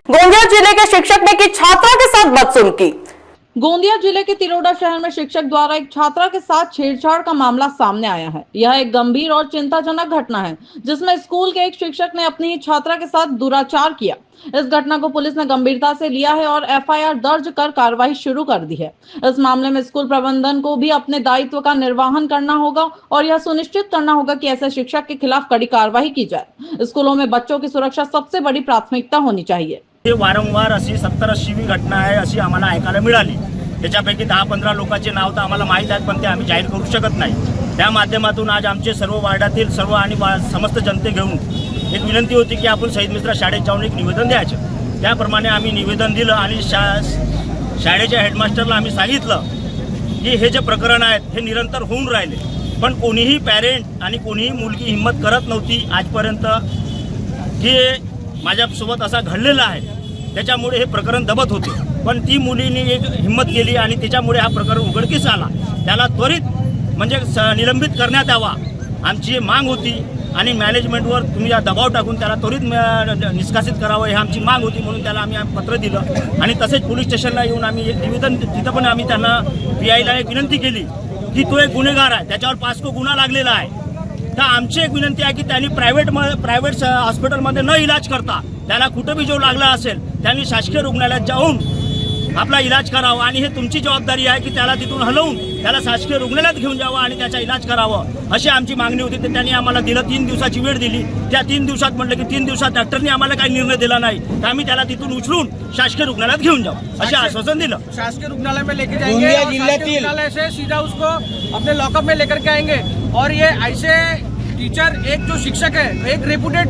गोंदिया जिले के शिक्षक ने की छात्रा के साथ बदसलूकी। गोंदिया जिले के तिरोडा शहर में शिक्षक द्वारा एक छात्रा के साथ छेड़छाड़ का मामला सामने आया है। यह एक गंभीर और चिंताजनक घटना है, जिसमें स्कूल के एक शिक्षक ने अपनी ही छात्रा के साथ दुराचार किया। इस घटना को पुलिस ने गंभीरता से लिया है और एफआईआर दर्ज कर कार्रवाई शुरू कर दी है। इस मामले में स्कूल प्रबंधन को भी अपने दायित्व का निर्वहन करना होगा और यह सुनिश्चित करना होगा कि ऐसे शिक्षक के खिलाफ कड़ी कार्रवाई की जाए। स्कूलों में बच्चों की सुरक्षा सबसे बड़ी प्राथमिकता होनी चाहिए। वारंवार अशी 70-80वी घटना आहे अशी आम्हाला ऐकायला मिळाली। त्याच्यापैकी 10-15 लोकांचे नाव तर आम्हाला माहीत आहेत, पण ते आम्ही जाहीर करू शकत नाही। त्या माध्यमातून आज आमचे सर्व वार्डातील सर्व आणि समस्त जनते घेऊन एक विनंती होती की आपण शहीद मिश्रा शाळेत जाऊन एक निवेदन द्यायचं। त्याप्रमाणे आम्ही निवेदन दिलं आणि शाळेच्या हेडमास्टरला आम्ही सांगितलं की हे जे प्रकरण आहेत हे निरंतर होऊन राहिले, पण कोणीही पॅरेंट आणि कोणीही मुलगी हिम्मत करत नव्हती आजपर्यंत की माझ्यासोबत असा घडलेला आहे, त्याच्यामुळे हे प्रकरण दबत होते। पण ती मुलीने एक हिम्मत केली आणि त्याच्यामुळे हा प्रकरण उघडकीस आला। त्याला त्वरित म्हणजे निलंबित करण्यात यावा आमची माग होती आणि मॅनेजमेंटवर तुम्ही या दबाव टाकून त्याला त्वरित निष्कासित करावं ही आमची माग होती। म्हणून त्याला आम्ही पत्र दिलं आणि तसेच पोलीस स्टेशनला येऊन आम्ही एक निवेदन तिथं पण आम्ही त्यांना पीआयला एक विनंती केली की तो एक गुन्हेगार आहे, त्याच्यावर 5 गुन्हा लागलेला आहे। तर आमची एक विनंती आहे की त्यांनी प्रायव्हेट हॉस्पिटलमध्ये न इलाज करता त्याला कुठं भी जो लागला असेल त्यांनी शासकीय रुग्णालयात जाऊन आपला इलाज करावा आणि हे तुमची जबाबदारी आहे की त्याला तिथून हलवून त्याला शासकीय रुग्णालयात घेऊन जावं आणि त्याचा इलाज करावं अशी आमची मागणी होती। तर त्यांनी आम्हाला दिलं 3 दिवसाची वेळ दिली। त्या 3 दिवसात म्हटलं की 3 दिवसात डॉक्टरने आम्हाला काही निर्णय दिला नाही तर आम्ही त्याला तिथून उचलून शासकीय रुग्णालयात घेऊन जाऊ असे आश्वासन दिलं। शासकीय रुग्णालय में लेके जाएंगे और शासकीय रुग्णालय से सीधा उसको अपने लॉकअप में लेकर के आएंगे। और ये ऐसे टीचर एक जो शिक्षक है एक रेपुटेड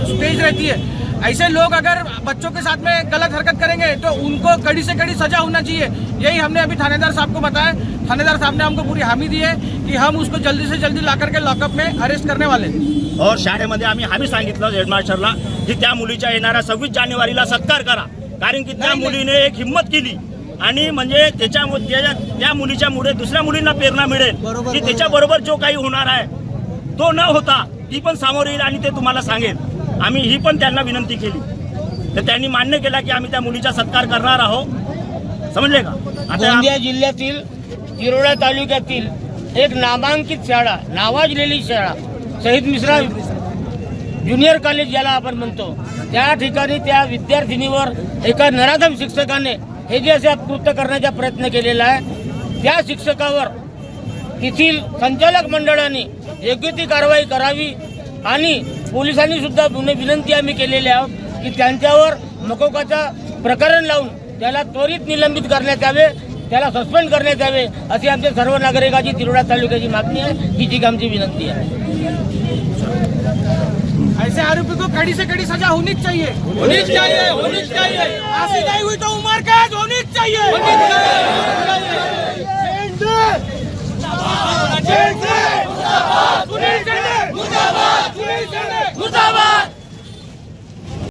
स्टेज रहती है, ऐसे लोग अगर बच्चों के साथ में गलत हरकत करेंगे तो उनको कड़ी से कड़ी सजा होना चाहिए। यही हमने अभी थानेदार साहब को बताया। थानेदार साहब ने हमको पूरी हामी दी है कि हम उसको जल्दी से जल्दी ला करके लॉकअप में अरेस्ट करने वाले। और शाळेमध्ये आम्ही हामी सांगितलं हेडमास्टरला की त्या मुलीच्या येणाऱ्या 26 जानेवारीला सत्कार करा, कारण की त्या मुलीने एक हिम्मत केली आणि म्हणजे त्या मुलीच्या मुळे दुसऱ्या मुलींना प्रेरणा मिळेल की त्याच्याबरोबर जो काही होणार आहे तो न होता ती पण समोर येईल आणि ते तुम्हाला सांगेल। आम्ही ही पण त्यांना विनंती केली तर त्यांनी मान्य केला की आम्ही त्या मुलीचा सत्कार करणार आहोत। समजले का? आता गोंदिया जिल्ह्यातील तिरोडा तालुक्यातील एक नामांकित शाळा, नावाजलेली शाळा शहीद मिश्रा ज्युनियर कॉलेज ज्याला आपण म्हणतो, त्या ठिकाणी त्या विद्यार्थिनीवर एका नराधम शिक्षकाने हे जे असे कृत्य करण्याचा प्रयत्न केलेला आहे, त्या शिक्षकावर तेथील संचालक मंडळाने योग्य ती कारवाई करावी आणि पोलिसांनी सुद्धा विनंती आम्ही केलेली आहोत की त्यांच्यावर मकोकाचा प्रकरण लावून त्याला त्वरित निलंबित करण्यात यावे, त्याला सस्पेंड करण्यात यावे अशी आमच्या सर्व नागरिकांची तिरोडा तालुक्याची मागणी आहे, ही आमची विनंती आहे। ऐसे आरोपी को कड़ी से कड़ी सजा होनी चाहिए, होनी चाहिए, होनी चाहिए। ऐसी नहीं हुई तो उम्र कैद होनी चाहिए। मुर्दाबाद, मुर्दाबाद, मुर्दाबाद।